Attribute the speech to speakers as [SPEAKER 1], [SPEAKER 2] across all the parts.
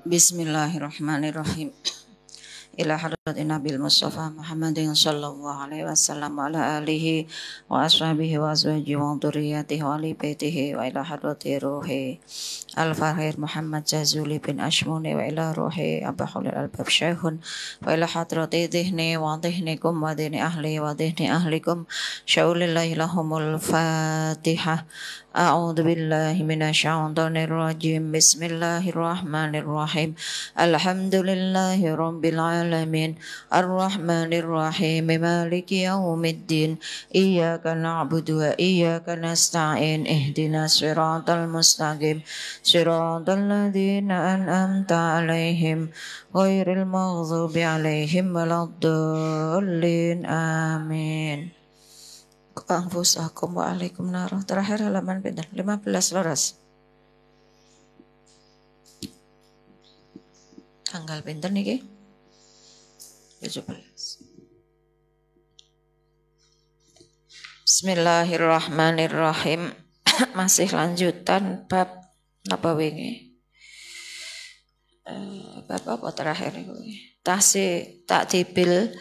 [SPEAKER 1] Bismillahirrahmanirrahim. Ila hadratin Nabil Mustafa Muhammadin sallallahu alaihi wasallam wa ala alihi wa ashabihi wa azwajihi wa dhurriyyatihi wa ali baitihi wa ila hadrati ruhi Al-Fahir Muhammad Jazuli bin Ashmuni wa ila ruhi Abu Khalil Al-Bab Syekhun wa ila hadrati dhihni wa dhihnikum wa dhihni ahli wa dhihni ahlikum syaulillahi lahumul Fatihah. A'udzu billahi minasyaitonir rajim. Bismillahirrahmanirrahim. Alhamdulillahi rabbil alamin. Arrahmanir rahim. Maliki yaumiddin. Iyyaka na'budu wa iyyaka nasta'in. Ihdinas siratal mustaqim. Siratal ladzina an'amta 'alaihim ghairil maghdubi 'alaihim waladdallin. Amin. Anfusakum wa alaikum nar. Terakhir halaman pinten 15 loras. Tanggal pinten niki? 17. Bismillahirrahmanirrahim. Masih lanjutan bab napa wingi? Bab apa terakhir iki? Ta'tibil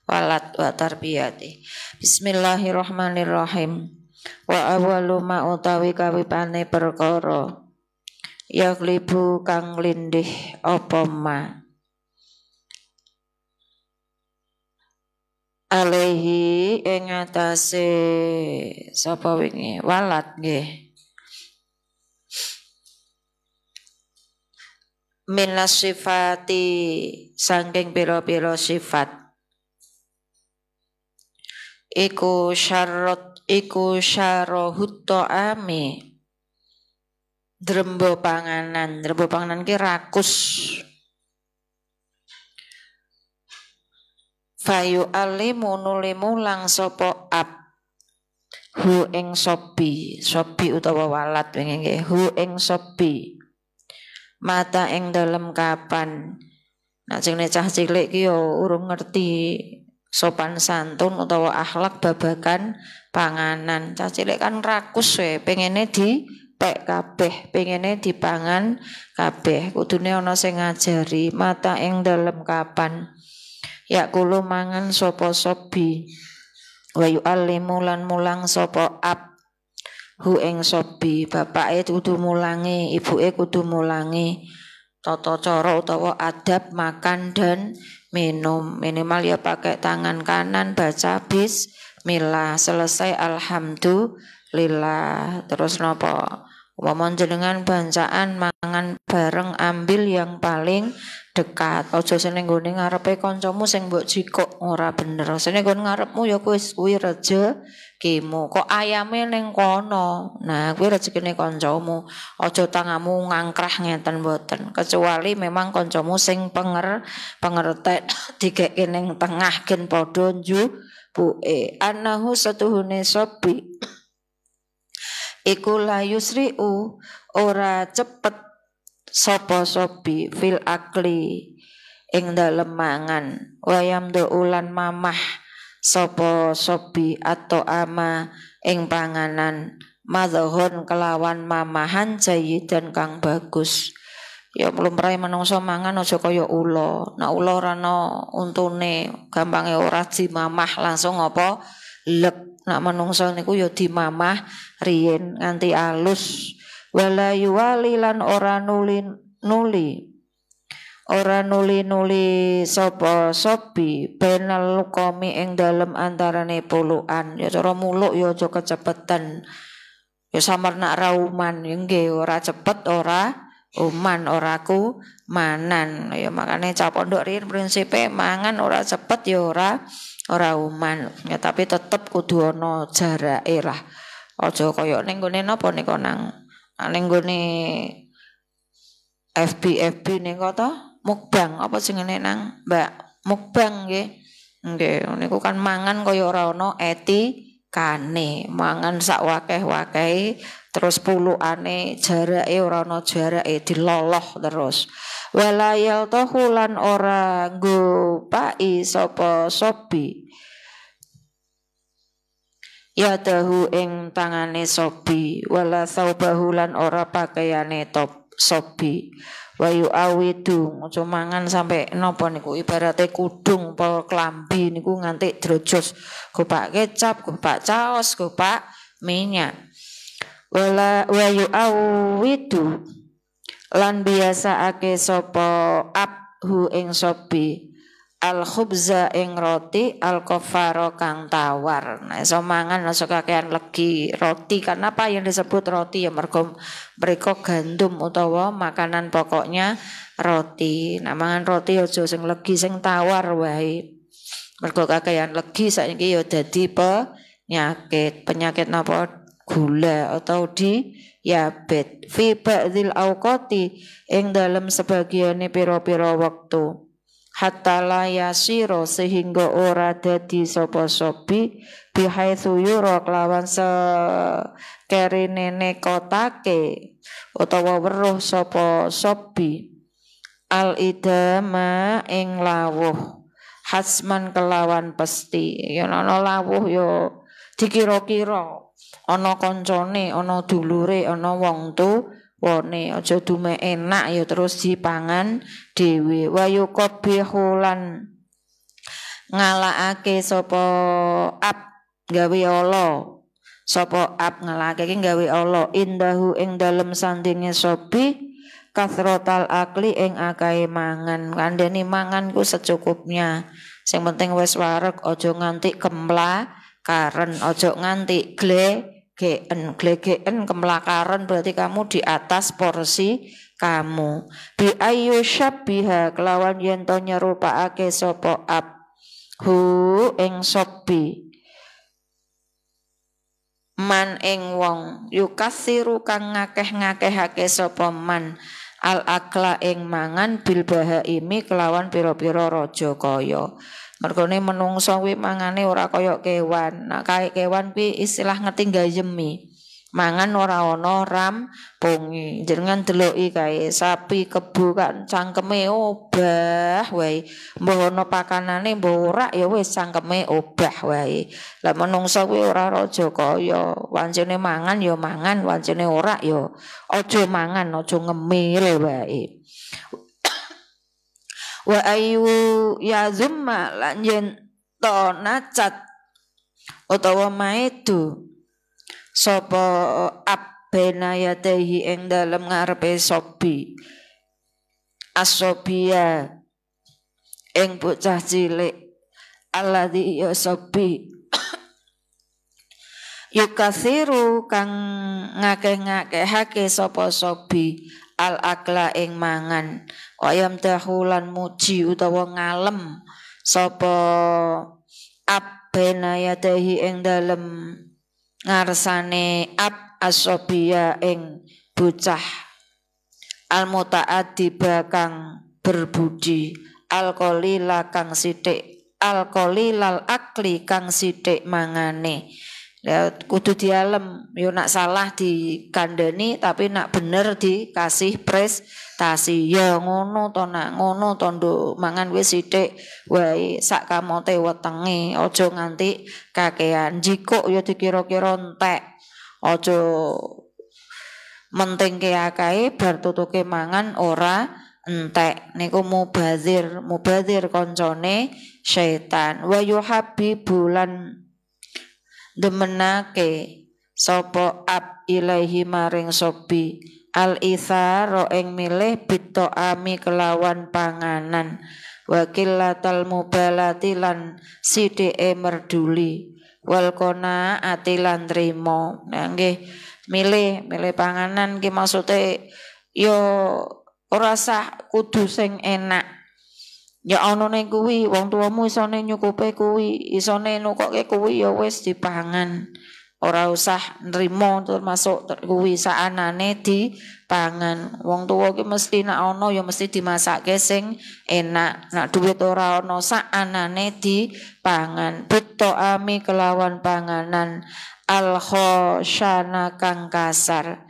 [SPEAKER 1] walad wa tarbiyati. Bismillahirrahmanirrahim. Wa awwalu ma utawi kawipane perkara yaglibu kang lindih apa ma alaihi ing atase sapa wingi walad nggih minas sifati saking pira-pira sifat iku syarahut ta'ami drembo panganan ki rakus fayu alimu nulimu lang sapa ab hu ing sobi utawa walad wingi nggih hu ing sobi mata ing dalem kapan nek jenenge cah cilik ki yo urung ngerti sopan santun utawa akhlak babagan panganan. Cah cilik kan rakus we, pengene dipek kabeh, pengene dipangan kabeh. Kudune ana sing ngajari mata ing dalem kapan. Ya kulo mangan sapa sobi. Wa yu'allimu lan mulang sapa ab. Hu ing sobi, bapake kudu mulangi, ibuke kudu mulangi tata cara utawa adab makan dan minum. Minimal ya pakai tangan kanan baca bismillah, selesai alhamdulillah. Terus napa umpama jenengan bancaan mangan bareng ambil yang paling dekat. Aja seneng nggone ngarepe kancamu sing mbok jikok ora bener. Seneng nggon ngarepmu ya kuwi rezekimu. Kok ayame ning kono. Nah, kuwi rezekine kancamu. Aja tangamu ngangkrah ngeten mboten. Kecuali memang kancamu sing pengertek digeke ning tengah gen padha njupuke. Anahu satuhune sobi iku la yusri'u ora cepet sapa sobi fil akli ing dalem mangan wayam ulan mamah sapa sobi atau ama ing panganan madhahun kelawan mamahan jayidan kang bagus. Ya lumrahe manungsa mangan aja kaya ula. Nek ula ora ana untune gampange ora dimamah langsung apa lek. Nek manungsa niku ya dimamah riyin nganti alus. Wala yuwali lan ora nuli sapa sobi benal lukomi ing dalem antarane pulukan. Ya cara muluk ya aja kecepetan. Ya samar nak rauman ya nggih ora cepet ora uman ora ku manan. Ya makane cah pondok riyen prinsipe mangan ora cepet ya ora uman. Ya tapi tetep kudu ana jarake lah. Aja kaya ning gone napa nika nang ning gone FB nika to mukbang apa jenenge nang Mbak mukbang nggih. Nggih niku kan mangan kaya ora ana etikane. Mangan sak wakeh-wakehe terus pulukane jarake ora ana jarake diloloh terus. Walayal tahulan ora nggo pai sapa sobi ya dahu ing tangane sobi wala saubahu lan ora pakaiane top sobi. Wa yu'awidu aja mangan sampai napa niku ibarate kudung apa klambi niku nganti drojos gopak kecap, gopak caos, gopak minyak. Wa yu'awidu lan biasaake sapa abhu ing sobi al khubza ing roti al kofaro kang tawar. Nah iso mangan aja kakean legi roti. Karena apa yang disebut roti ya mergo mereka gandum utawa makanan pokoknya roti. Nah mangan roti aja sing legi sing tawar wae. Mergo kakean legi saiki ya dadi penyakit napa gula atau diabetes. Fi ba'dil auqati ing dalem sebagiane pira-pira wektu. Hatta la yasiro sehingga ora dadi sapa sobi bihaitsu yura kelawan sekerine nekotake utawa weruh sapa sobi al idama ing lawuh hasman kelawan pesti. Ya ana lawuh ya dikira-kira ana kancane ana dulure ana wong wone aja dume enak ya terus dipangan dhewe. Wa yuqabihulan ngalakake sapa ab gawe ala sapa ab ngalakake iki gawe ala indahu ing dalem sandinge sobi kasrotal akli ing akahe mangan. Kandhani mangan ku secukupnya, sing penting wis wareg aja nganti kemlakaran, aja nganti glegen kemlakaran berarti kamu di atas porsi kamu. Bi ayu syabbiha kelawan yen to nyerupakake sapa ab hu ing sobi man ing wong yukasiru kang ngakeh-ngakehake sapa man al akla ing mangan bil bahaimi kelawan pira-pira raja kaya. Mergone menungso kuwi mangane ora kaya kewan. Nah kae kewan kuwi istilah ngetinggayemi. Mangan ora ana rampunge. Jenengan deloki kae sapi kebo kan cangkeme obah wae. Mbah ana pakanane mbah ora ya wis cangkeme obah wae. Lah menungso kuwi ora raja kaya. Wancine mangan ya mangan, wancine ora ya aja mangan, aja ngemil wae. Wa ayu ya zumma lan yen to nacat utawa maedu sapa abena yatehi ing dalem ngarepe sobi asobia ing bocah cilik alladzi ya sobi yukasiru kang ngakeh-ngakehake sapa sobi al akla ing mangan wayam dahulan muji utawa ngalem sapa abena yadahi ing dalem ngarsane ab asobia ing bocah al mutaaddiba kang berbudi al qalila kang sithik al qalilal akli kang sithik mangane. Ya kudu dialem, yo nak salah dikandani tapi nak bener dikasih prestasi. Ya ngono to nak ngono to nduk mangan wis sithik wae sak kamote wetenge aja nganti kakean. Jikuk ya dikira-kira entek. Aja mentingke akae bar tutuke mangan ora entek. Niku mubazir koncone setan. Wa yuhabbibulan demenake sapa ab ilaihi maring sobi al itharo ing milih bitoami kelawan panganan wakilatal mubalati lan sidike merduli wal kona atilan trimo. Nah nggih milih panganan ki maksude yo ora sah kudu sing enak. Ya ana ning kuwi wong tuamu isone nyukupe kuwi, isone nukoke kuwi ya wis dipangan. Ora usah nrimo termasuk kuwi saanane dipangan. Wong tuwa ki mesti nek ana ya mesti dimasakke sing enak. Nek dhuwit ora ana saanane dipangan. Bitoami kelawan panganan al khosyana kang kasar.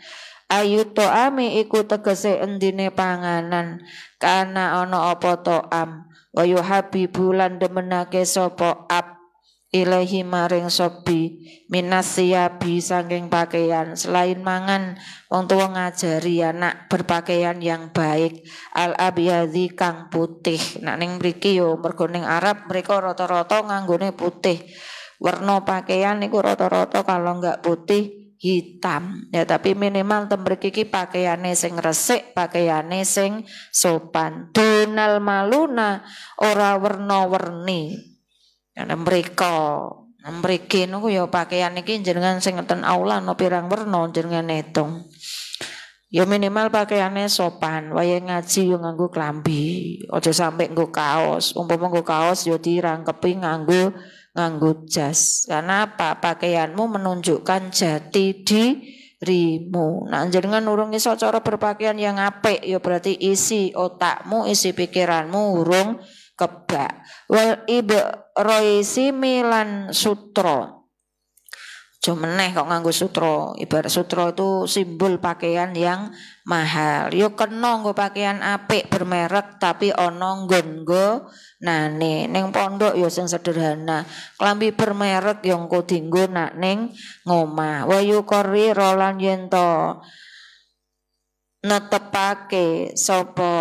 [SPEAKER 1] Ayu to'ami iku tegese endine panganan kana ana apa to'am wa yuhabibu lan demenake sapa ab ilahi maring sobi minas siyabi saking pakaian. Selain mangan wong tua ngajari anak berpakaian yang baik. Al abyadhi kang putih. Nak ning mriki yo mergo ning Arab mereka rata-rata nganggone putih. Warna pakaian niku rata-rata kalau enggak putih hitam. Ya tapi minimal tembrek iki pakaiane sing resik, pakaiane sing sopan. Dunal maluna ora werna-werni. Ana mriki niku ya pakaian iki jenengan sing ngeten aula no pirang werna jenengan hitung. Ya minimal pakaiane sopan, wayahe ngaji yo nganggo klambi, aja sampe nggo kaos. Umpama nggo kaos yo dirangkepi nganggo jas. Karena apa? Pakaianmu menunjukkan jati dirimu. Nah, jenengan urung iso cara berpakaian yang apik ya berarti isi otakmu, isi pikiranmu urung kebak. Wal ibroisi milan sutra. Jumeneh kok nganggo sutra. Ibarat sutra itu simbol pakaian yang mahal. Yo kena nggo pakaian apik bermerek tapi ana nggon-nggo nane ning pondok yo sing sederhana. Klambi bermerek yo engko dienggo nak ning ngomah. Wa yuqarri rolan yen to netepake sapa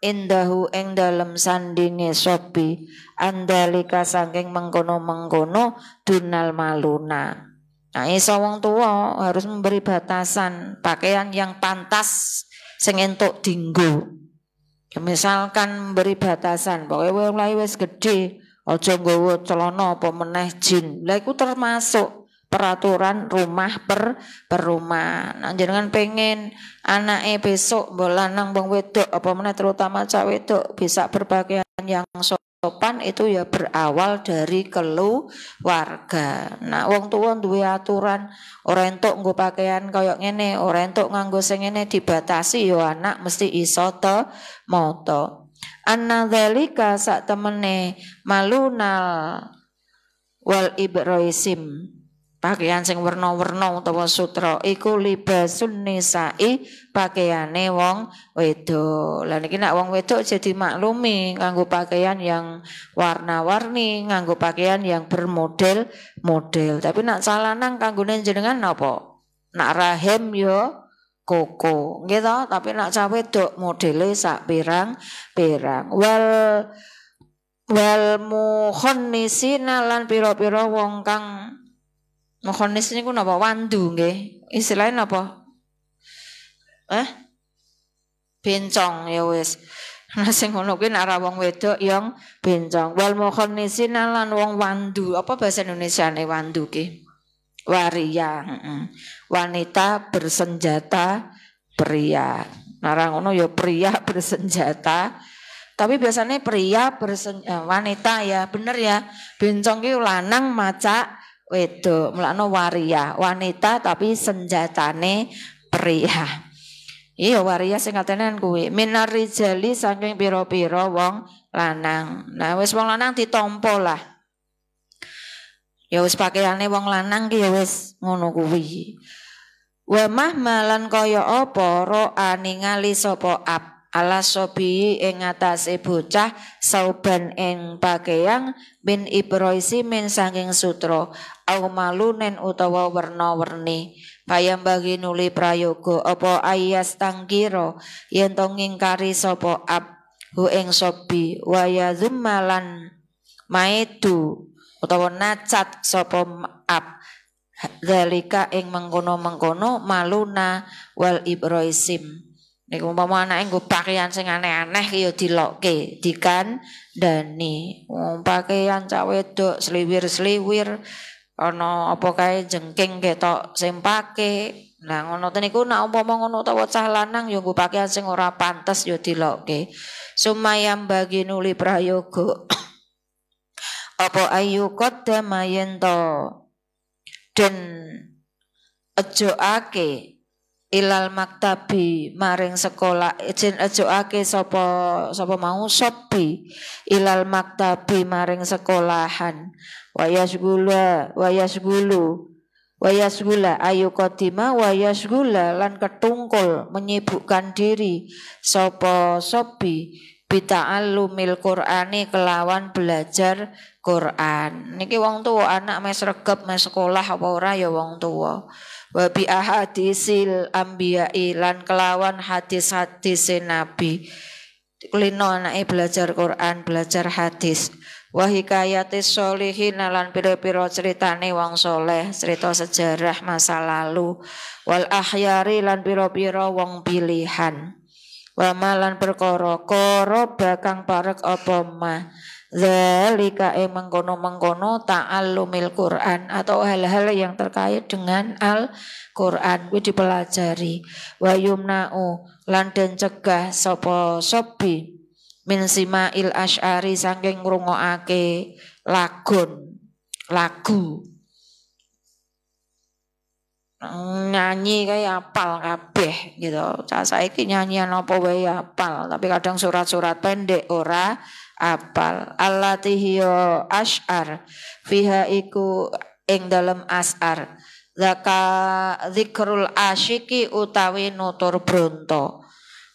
[SPEAKER 1] indahu ing dalem sandinge sobi andalika saking mengkono-mengkono dunal maluna. Nah iso wong tua harus memberi batasan pakaian yang pantas sing entuk dinggo. Ya, misalkan memberi batasan pokoke mulai wis gedhe aja nggawa celana apa meneh jin. Lah iku termasuk peraturan rumah per rumah. Nah, jenengan pengen anake besok mbok lanang wong wedok apa meneh terutama cah wedok bisa berpakaian yang sopan itu ya berawal dari keluarga. Nah, wong tua duwe aturan ora entuk nggo pakaian kaya ngene, ora entuk nganggo sing ngene dibatasi ya anak mesti iso moto. Annadzalika sak temene malunal wal ibroisim pakaian sing werna-werna utawa sutra iku libasun nisa'i pakaiane wong wedok. Lah niki nek wong wedok jadi maklumi nganggo pakaian yang warna-warni, nganggo pakaian yang bermodel-model. Tapi nek calanang kanggone jenengan napa? Nak rahim yo koko. Nggih to, tapi nek cah wedok modele sak pirang-pirang. Wal mukhonnisina lan pira-pira wong kang mukhonis niku napa wandu nggih. Istilahnya napa? Bencong ya wis. Nah sing ngono kuwi nek wong wedok yang bencong. Wal mukhonnisin lan wong wandu. Apa bahasa Indonesiane wandu ki? Waria, wanita bersenjata pria. Nah ngono ya pria bersenjata. Tapi biasanya pria wanita ya, bener ya. Bencong ki lanang macak wedok, mulakno waria, wanita tapi senjatane pria. Iya waria sing katenan kuwi. Minar rijali saking pira-pira wong lanang. Nah wis wong lanang ditampa lah. Ya wis pakaiane wong lanang ki ya wis ngono kuwi. Wa mahmalan kaya apa ro'a ningali sapa ala sobi ing atase bocah sauban ing pakaian bin ibroisi min saking sutra au malunen utawa werna-werni payam bagi nuli prayoga apa ayas tangkira yen to ngingkari sapa hu ing sobi wa yazmalan maitu utawa nacat sapa zalika ing mengkono-mengkono maluna wal ibroisim. Nek umpama anake nggo pakaian sing aneh-aneh ki ya dilokke, dikandani. Wong pakaian cah wedok sliwir-sliwir ana apa kae jengking ketok sing pake. Nah ngono niku nek umpama ngono utawa cah lanang ya nggo pakaian sing ora pantes ya dilokke. Sumayam bagi nuli prayoga. Apa ayu qaddama yen to den ejokake ilal maktabi maring sekolah jen ejokake sapa mau sobi ilal maktabi maring sekolahan wayasgula ayu qadima wayasgula lan ketungkul menyibukkan diri sapa sobi bita'allumil Qur'ani kelawan belajar Quran. Niki wong tuwa anak mes regep mes sekolah apa ora ya wong tuwa. Wa bi ahadisil anbiya'i lan kelawan hadis-hadis nabi. Kulino anake belajar Quran, belajar hadis. Wa hikayatis sholihin lan pira-pira critane wong soleh, cerita sejarah masa lalu. Wal akhyari lan pira-pira wong pilihan. Wa malan perkara bakang parek apa ma. Zalika mengkono-mengkono ta'allumil Quran atau hal-hal yang terkait dengan Al-Quran kuwi dipelajari. Wa yumna'u lan den cegah sapa sobi min sima'il asy'ari saking ngrungokake lagu nyanyi kayak apal kabeh gitu. Saiki nyanyian apa wae apal, tapi kadang surat-surat pendek ora apal. Allati hiya asy'ar fiha iku ing dalem as'ar. Zaka zikrul asyiki utawi nutur bronto,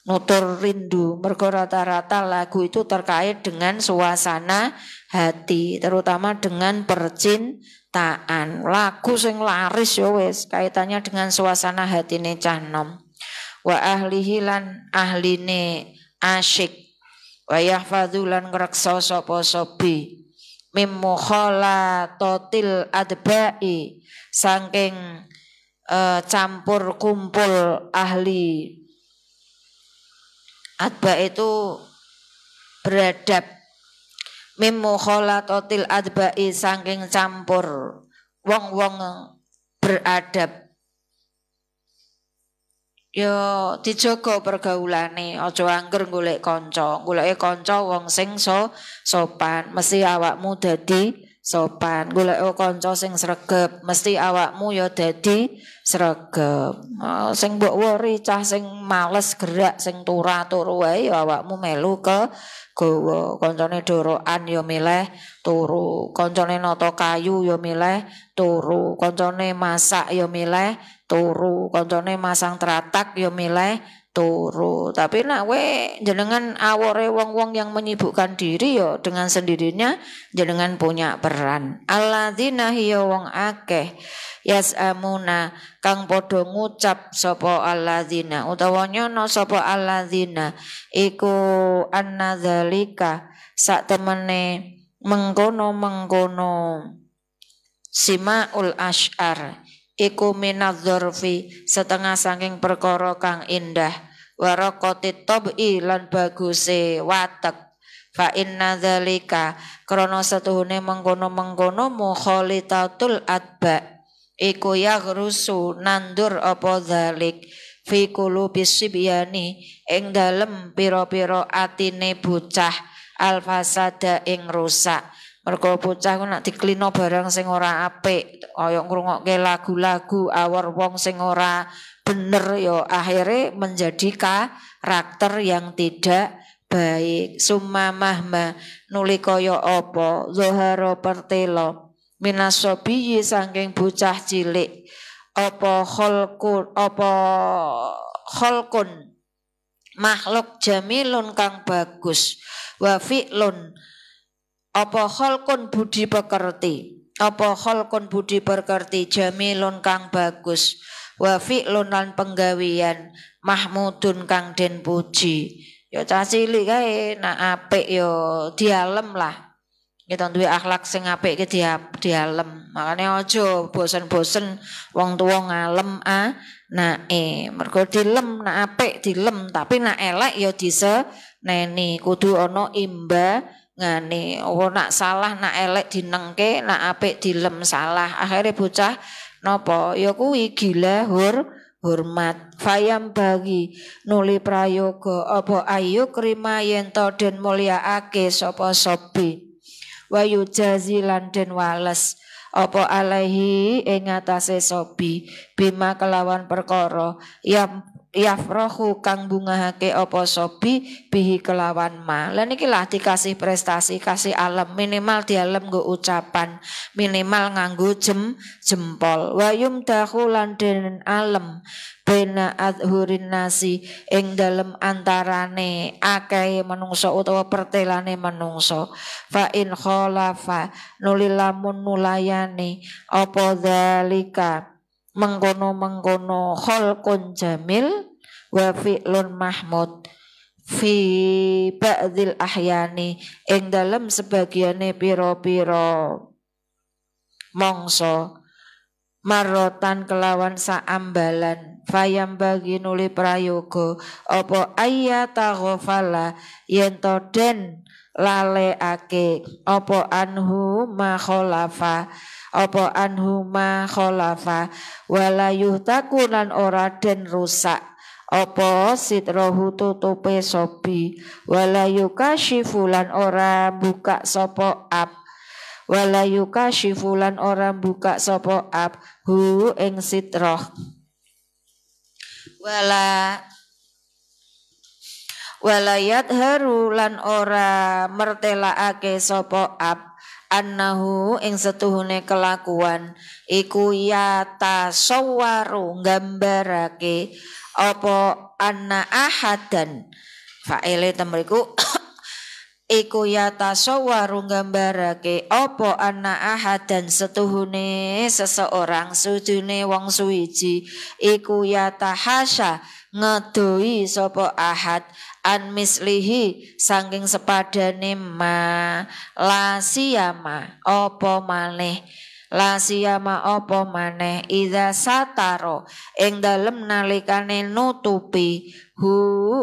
[SPEAKER 1] nutur rindu. Mergo rata-rata lagu itu terkait dengan suasana hati, terutama dengan percintaan. Lagu sing laris ya wis kaitannya dengan suasana hatine cah nom. Wa ahlihi lan ahline asyik. Wa yahfadzu lan ngreksa sapa sobi mim mukhalatatil adba'i saking campur kumpul ahli adba itu beradab. Mim mukhalatatil adba'i saking campur wong-wong beradab. Yo dijogo pergaulane, aja angger golek kanca. Goleke kanca wong sing sopan, mesti awakmu dadi sopan. Golek kanca sing sregep, mesti awakmu ya dadi sregep. Sing mbok wori cah sing males gerak, sing turu wae ya awakmu melu ke gowo. Kancane dorokan ya milih turu, kancane nata kayu ya milih turu, kancane masak ya milih turu, kancane masang teratak ya milih turu. Tapi nak we jenengan awore wong-wong yang menyibukkan diri ya dengan sendirinya jenengan punya peran. Alladzina hiya wong akeh yasamuna kang padha ngucap sapa alladzina utawa nyono sapa alladzina iku annadzalika sak temene mengkono-mengkono simaul asy'ar iku minadzorfi setengah saking perkara kang indah waraqatit tab'i lan baguse watek fa inna dzalika krana setuhune mengkono-mengkono mukhalitatul adba iku yaghrusu nandur apa dzalik fi qulubis sibyani ing dalem pira-pira atine bocah alfasada ing rusak. Mergo bocah ku nek diklino barang sing ora apik, kaya ngrungokke lagu-lagu awor wong sing ora bener ya akhirnya menjadi karakter yang tidak baik. Summa mahma nuli kaya apa zahara pertelo minasobiyi saking bocah cilik apa kholkun makhluk jamilun kang bagus wa fi'lun apa kholkun budi pekerti jamilun kang bagus wa fi'lun lan penggawian mahmudun kang den puji. Ya cah cilik kae nak apik ya dialem lah. Kita duwe akhlak sing apik ki dialem. Makane aja bosen-bosen wong tuwa ngalem anake. Mergo dilem nak apik dilem, tapi nak elek ya diseneni. Kudu ana imbangane. Ora nak salah nak elek dinengke, nak apik dilem salah. Akhire bocah napa? Ya kuwi gila hormat. Fayam bagi nuli prayoga apa ayu krima yen to den mulyaake sapa sobi. Wa yujazilan den wales apa alaihi ing atase sobi bima kelawan perkara yafrahu kang bungahake apa sobi bihi kelawan ma. Lan iki lah dikasih prestasi, kasih alam, minimal di alam nggo ucapan, minimal nganggo jempol. Wa yumdahu lan den alam bena adhurin nasi ing dalem antarane akeh manungsa utawa pertelane manungsa. Fa in khalafa nulilamun nulayani apa dzalika mengkono khalqun jamil wa fi'lun mahmud fi ba'dil ahyani ing dalem sebagiane pira-pira mangsa marotan kelawan saambalan fayam bagi nuli prayoga apa ayata ghafala yen to den laleake apa anhu ma khalafa apa anhu ma khalafa wala yuhtaku lan ora den rusak apa sitrahu tutupe sobi wala yukashifu lan ora buka sapa ab wala yukashifu lan ora buka sapa ab hu ing sitrah walayat haru lan ora mertelaake sapa ab annahu ing setuhune kelakuan iku yata sawaru nggambarake apa anna ahadan fa'ile temriku iku yata sawaru nggambarake apa anna ahadan setuhune seseorang sujune wong suwiji iku yata hasya ngedoi sapa ahad an mislihi saking sepadane ma la siyama apa maneh idza sataro ing dalem nalikane nutupi hu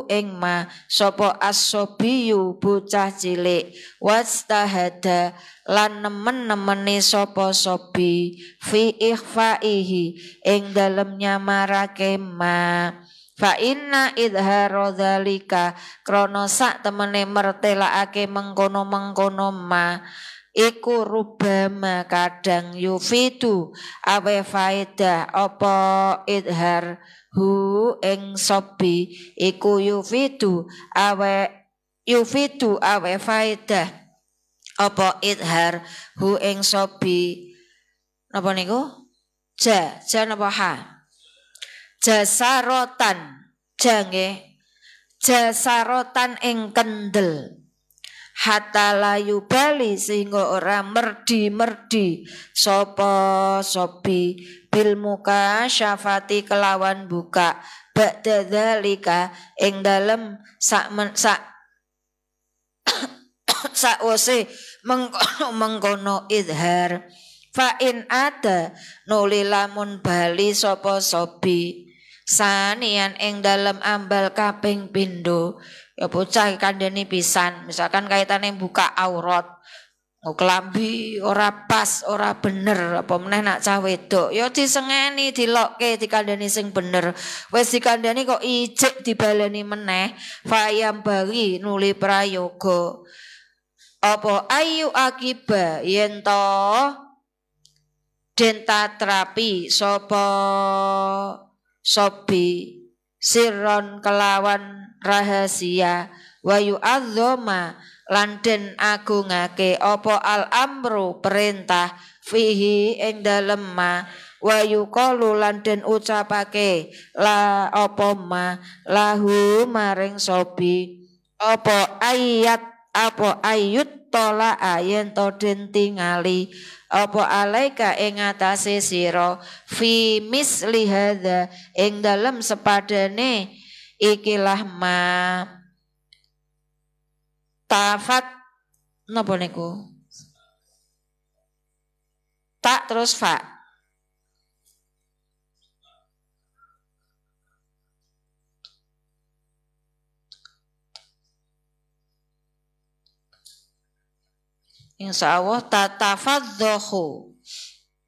[SPEAKER 1] ing ma sapa as-sobiyu bocah cilik wastahada lan nemen-nemeni sapa sobi fi ikhfaihi ing dalem nyamarake ma fa inna idhara dzalika krana sak temene mertelakake mengkono-mengkono ma iku rubama kadang yufidu awe faedah apa idhar hu ing sobi iku yufidu awe faedah apa idhar hu ing sobi napa niku ja napa ha jasarotan jange jasarotan ing kendel hatta layu bali sehingga ora merdi sapa sobi bil muka syafati kelawan buka ba'da dzalika ing dalem sakwise mengkono idhar fa in ada nuli lamun bali sapa sobi sanian ing dalem ambal kaping pindho ya bocah kandhani pisan misalkan kaitane buka aurat klambi ora pas ora bener apa meneh nak cah wedok ya disengeni dilokke dikandhani sing bener wis dikandhani kok ijik dibaleni meneh fayam bagi nuli prayoga apa ayu akiba yen to den tatrapi sapa sobi sirron kelawan rahasia wa yu'azzama lan den agungake apa al amru perintah fihi ing dalem ma wa yuqalu lan den ucapake la apa ma lahu maring sobi apa ayut tola ayen to den tingali apa alaika ing atase sira fi misli hadza ing dalem sepadane ikilah ma tafat napa niku tak terus fa insyaallah tatafadzahu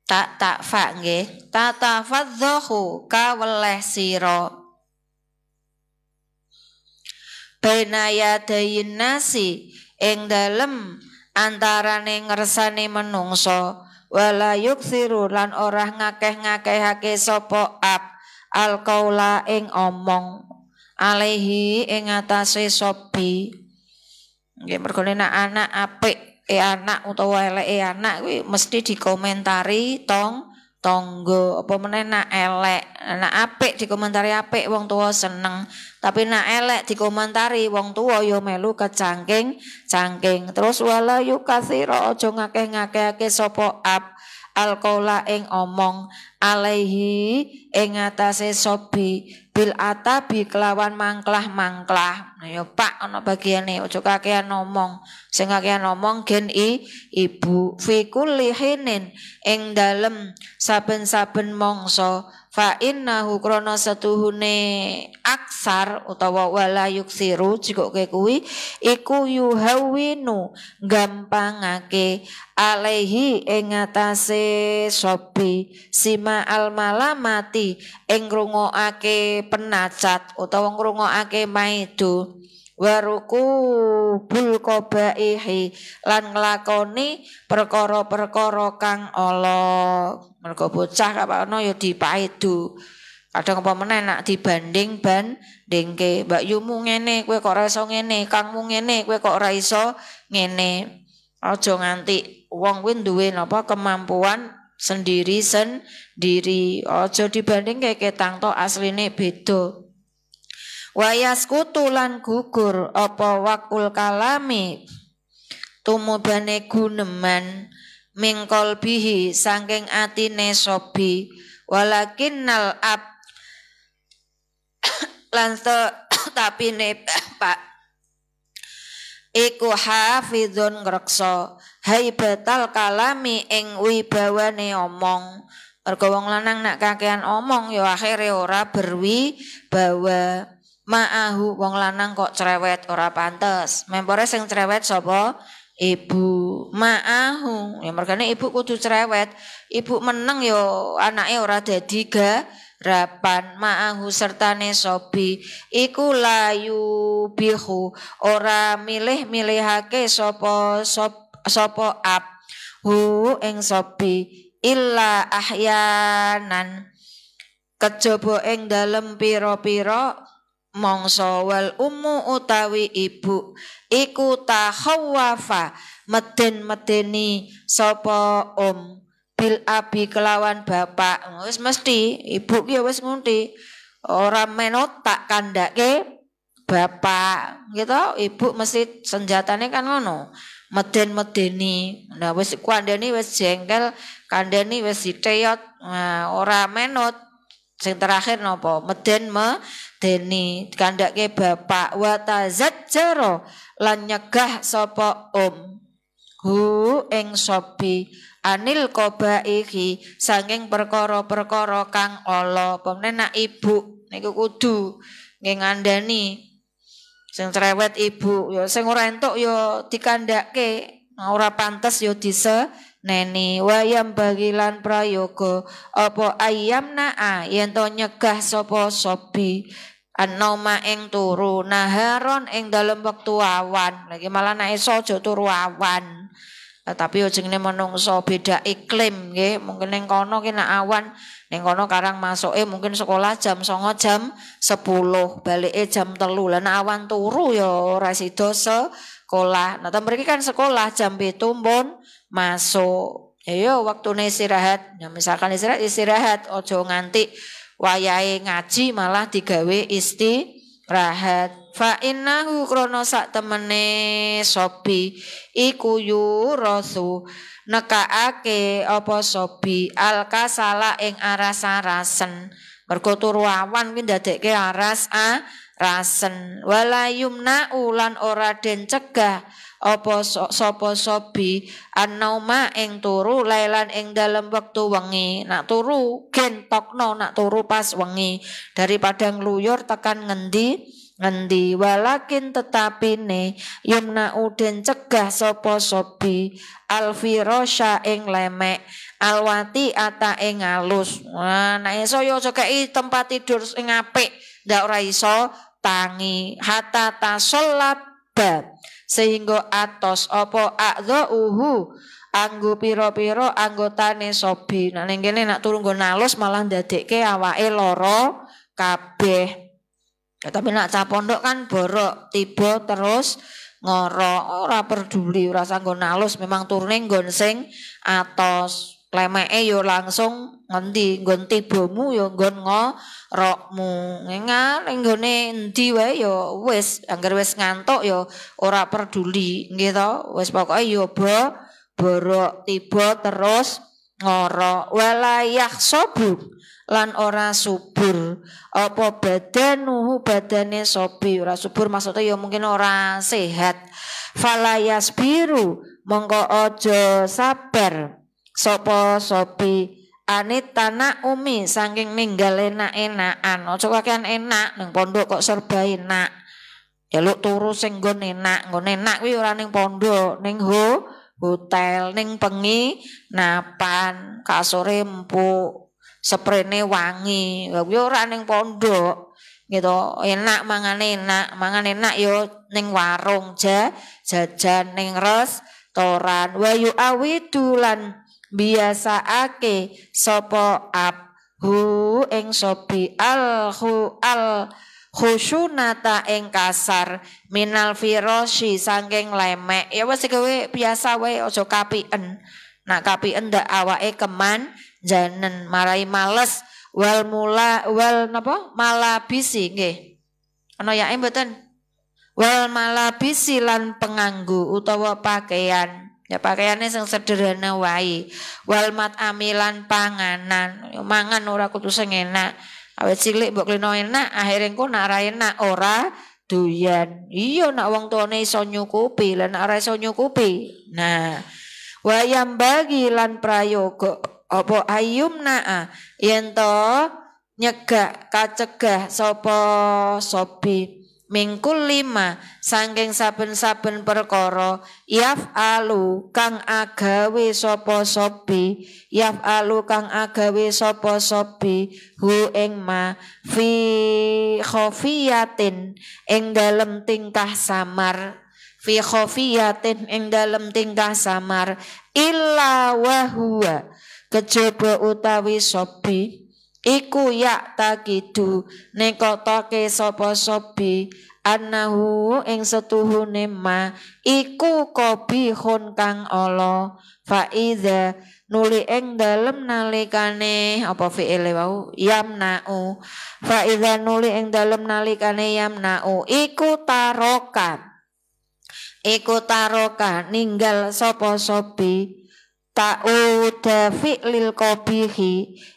[SPEAKER 1] tak fa nggih tatafadzahu kaweleh sira bainaya dayin nasi ing dalem antarane ngersane menungso wala yuksiru lan ora ngakeh-ngakehake sapa alqaula ing omong alaihi ing atase sobi. Nggih mergo nek anak apik anak utawa eleke anak kuwi mesti dikomentari tonggo apa meneh nak elek. Nak apik dikomentari apik wong tuwa seneng, tapi nak elek dikomentari wong tuwa ya melu kecangking. Terus wala yukasira aja ngakeh-ngakehake sapa alqaula ing omong alaihi ing atase sobi bil atabi kelawan mangklah. Nah ya Pak ana bagiane aja kakean ngomong. Sing kakean ngomong gen ibu fi kulli hinin ing dalem saben-saben mangsa fa innahu krana setuhune aksar utawa wala yuksiru jikoke kuwi iku yuhawinu gampangake alaihi ing atase sobi sima al malamati ing ngrungokake penacat utawa ngrungokake maido waruku bul qabaihi lan nglakoni perkara-perkara kang ala. Mergo bocah kapan ya dipaido. Kadang apa meneh nak dibanding bandingke, Mbak Yumu ngene kowe kok ora iso ngene, Kangmu ngene kowe kok ora iso ngene. Aja nganti wong kuwi duwe napa kemampuan sendiri. Aja dibandingke ketang to asline beda. Wayaskutu lan gugur apa wakul kalami tumubane guneman mingkol bihi saking atine sobi walakinnal ab lan tapi ne Pak iku hafizun ngreksa haibatal kalami ing wibawane omong. Mergo wong lanang nak kakean omong ya akhire ora berwibawa. Ma'ahu wong lanang kok cerewet ora pantes. Mempore sing cerewet sapa? Ibu. Ma'ahu. Ya mergane ibu kudu cerewet. Ibu meneng yo anake ora dadi garapan. Ma'ahu sertane sobi iku layu bihu ora milih-milihake sapa hu ing sobi illa ahyanan kejaba ing dalem pira-pira mangsa wal ummu utawi ibu iku tahawwafa medeni sapa bil abi kelawan bapak. Wis mesti ibu ki wis ngunti ora menot tak kandhake bapak gitu. Ibu mesti senjatane kan ngono medeni. Nah wis kandhani wis jengkel, kandhani wis diteyot, ora menot. Sing terakhir napa medeni kandhake bapak wa tazajjara lan nyegah sapa hu ing sobi anil qabaihi saking perkara-perkara kang ala. Pemene nak ibu niku kudu nggih ngandani sing cerewet ibu ya sing ora entuk ya dikandhake ora pantes ya diseneni. Wayam bagilan prayoga apa ayamna yen to nyegah sapa sobi annoma ing turu naharon ing dalem wektu awan. Lagi malah nek iso aja turu awan. Tapi yo jenenge menungso beda iklim nggih. Mungkin ning kono ki nek awan ning kono karang masuke mungkin sekolah jam 09.00 jam 10 balike jam 3. Lah nek awan turu yo ora sida sekolah. Nah ta mriki kan sekolah jam 7 pun masuk. Ya waktune istirahat. Ya misalkan istirahat aja nganti wayahe ngaji malah digawe istirahat. Fa innahu krana sak temene sobi iku yurasu nekaake apa sobi alkasala ing aras-arasen. Mergo turu awan kuwi ndadekke aras-arasen. Wala yumna ulan ora den cegah apa sapa sobi annauma ing turu lailan ing dalem wektu wengi. Nak turu gen tokno nak turu pas wengi daripada ngluyur tekan ngendi walakin tetapine yumna uden cegah sapa sobi alfirasha ing lemek alwati ata ing alus. Nah nek iso yo aja kei tempat tidur sing apik ndak ora iso tangi hatta tasallaba sehingga atos apa adzauhu anggo pira-pira anggotane sobi. Nah ning kene nak turu nggon alus malah ndadekke awake lara kabeh. Ya, tapi nak cah pondok kan borok tiba terus ngoro, ora peduli, ora sanggo nalus, memang turune nggon sing atos. Lemeke yo langsung ngendi nggon tibamu yo nggon ngorokmu. Ngengar nggone endi wae yo wis, angger wis ngantuk yo ora peduli nggih to. Wis pokoke yo borok tiba terus ngorok. Walayah sobuk lan ora subur apa badanuhu badane sobi, ora subur maksudnya ya mungkin ora sehat. Falayas biru mongko aja sabar sapa sobi anit tanah umi saking ninggal enak-enakan. Aja kakean enak ning pondok kok serba enak. Jaluk turu sing nggon enak kuwi ora ning pondok, ning hotel, ning penginapan, kasure empuk, sprene wangi. Kuwi ora ning pondok. Gitu, enak mangan enak yo ning warung jajan ning restoran. Wa yu awidulan biasaake sapa abhu ing sobi al khusyunata ing kasar minal firasyi saking lemek. Ya wis kowe biasa wae aja kapien. Nak kapien ndak awake keman janen marai males wal malabisi nggih. Ana yae mboten? Wal malabisi lan penganggo utawa pakaian. Ya pakaiane sing sederhana wae. Wal matamilan panganan. Mangan ora kudu sing enak. Awet cilik mbok kleno enak, akhire engko nak ra enak ora doyan. Iya nak wong tuane iso nyukupi, lan ora iso nyukupi. Nah, wayam bagi lan prayoga apa ayumna yen to nyegak kacegah sapa sobi mingkul 5 saking saben-saben perkara yaf'alu kang agawe sapa sobi hu ing ma fi khofiyatin ing dalem tingkah samar illa wa huwa kejaba utawi sobi iku yak takidu nekotoke sapa sobi annahu ing setuhune ma iku qabihun kang ala fa iza nuli ing dalem nalikane apa fi'ile wau yamna'u fa iza nuli ing dalem nalikane yamna'u iku taroka ninggal sapa sobi ta'uda fi'lil qabihi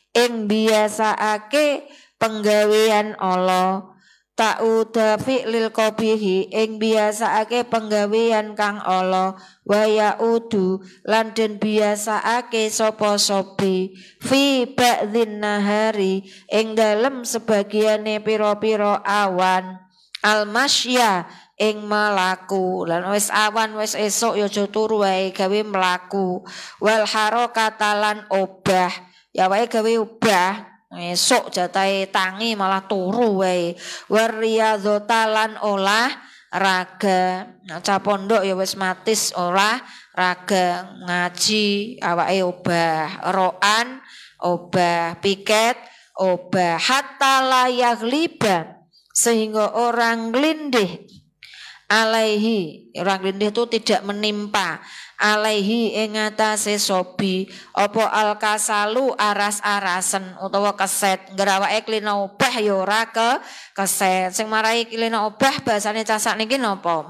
[SPEAKER 1] ing biasaake penggawean ala ta'uda fi'lil qabihi ing biasaake penggawean kang ala wa yaudu lan den biasaake sapa sobi fi ba'dhin nahari ing dalem sebagiane pira-pira awan almasya ing melaku lan wis awan wis esuk ya aja turu wae gawe melaku wal harakata lan obah ya wae gawe obah esuk jatahe tangi malah turu wae wariyadzata lan olah raga cah pondok ya wis matis olah raga ngaji awake obah roan obah piket obah hatta layak liba sehingga orang glindih alaihi orang glindih itu tidak menimpa alaihi ing atase sobi apa alkasalu aras-arasen utawa keset ngrawake klina obah ya ora keset sing marai klina obah bahasane casak niki napa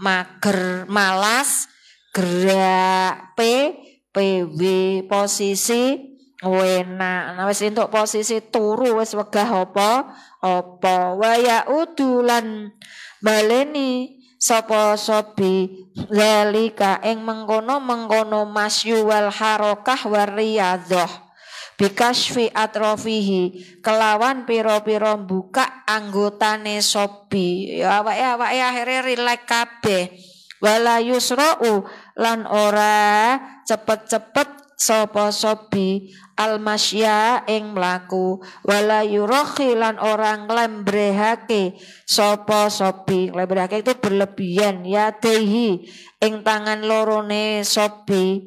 [SPEAKER 1] mager malas gerak PW posisi enak nah wis entuk posisi turu wis wegah apa waya udulan baleni sapa sobi zalika ing mengkono masyu wal harakah wariyadzah bikasfi atrofihi kelawan pira-pira buka anggotane sobi ya awake akhire rileks kabeh wala yusra'u lan ora cepet-cepet sapa sobi almasya ing mlaku wala yurahi lan orang nglembrehake sapa sobi nglembrehake itu berlebihan ya dehi ing tangan lorone sobi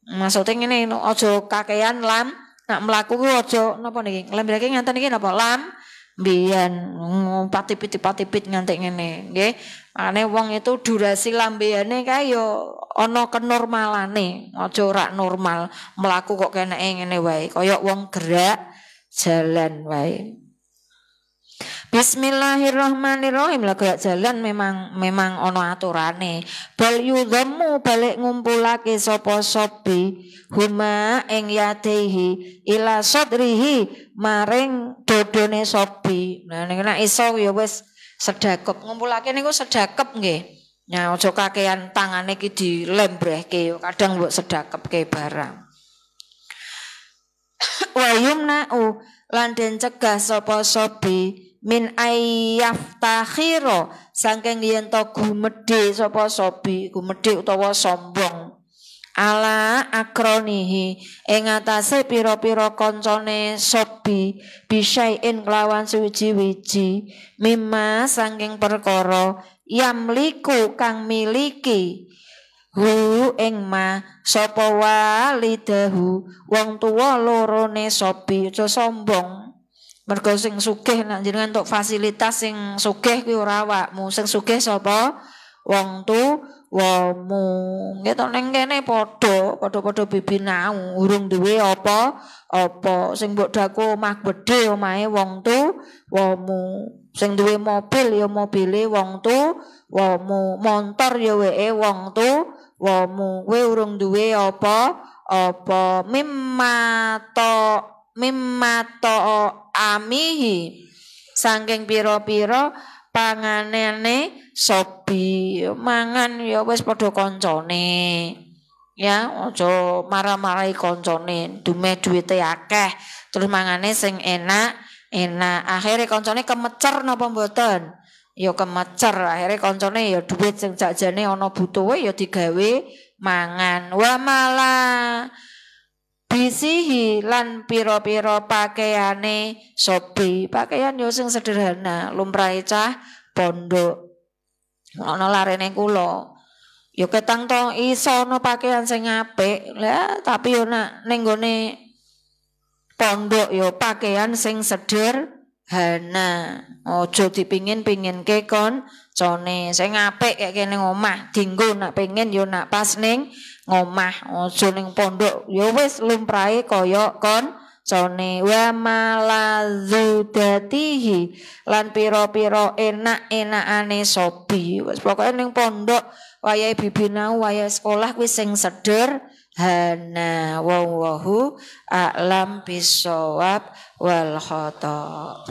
[SPEAKER 1] maksudnya ngene aja kakean lam nak mlaku ku aja napa niki nglembrehake ngaten niki napa mbiyen patipit nganti ngene nggih. Makane wong itu durasi lambeyane kae yo ana kenormalane, aja ora normal, mlaku kok keneke ngene wae, kaya wong gerak jalan wae. Bismillahirrahmanirrahim. Lah gerak jalan memang ana aturane. Bal yudhammu balik ngumpulake sapa sobi huma ing yadehi ila sadrihi maring dodone sobi. Nah nek iso ya wis sedekep ngumpulake niku sedekep nggih. Nah aja kakean tangane iki dilembrehke kadang mbok sedekepke barang. Wa yumna'u lan den cegah sapa sobi min ayyaftakhiro saking yen to gumedhe sapa sobi, gumedhe utawa sombong ala akronihi ing atase pira-pira kancane sobi bisain kelawan suwiji-wiji mimma saking perkara yamliku kang miliki hu ing ma sapa walidahu wong tuwa lorone sobi. Aja sombong. Mergo sing sugih nek jenengan entuk fasilitas sing sugih kuwi ora awakmu, sing sugih sapa? Wong tuwamu. Nggih to ning kene padha bibinau, urung duwe apa-apa. Sing mbok daku omah gedhe omahe wong tuwamu. Sing duwe mobil ya mobile wong tuwamu, montor ya weke wong tuwamu. Kowe urung duwe apa-apa. Mimmato amihi saking pira-pira panganane sobi. Mangan ya wis padha kancane. Ya, aja marah-marahi kancane, dumeh duwite akeh, terus mangane sing enak. Akhire kancane kemecer napa mboten? Ya kemecer, akhire kancane ya duit sing jakjane ana butuhe ya digawe mangan. Wa malah bisihi lan pira-pira pakaiane sobi. Pakaian yo sing sederhana, lumrahe cah pondok. Ana larene kula. Yo ketang to iso ana pakaian sing apik. Lah tapi yo nak ning gone pondok yo pakaian sing sederhana. Aja dipingin-pinginke koncone. Sing apik kaya kene omah, dienggo nak pengen yo nak pas ning ngomah, aja ning pondok ya wis lumrahe kaya koncone. Wa malazudatihi lan pira-pira enak-enakane sobi. Wis pokoke ning pondok wayahe bibinau wayahe sekolah kuwi sing sederhana. Wallahu a'lam bissawab wal khata.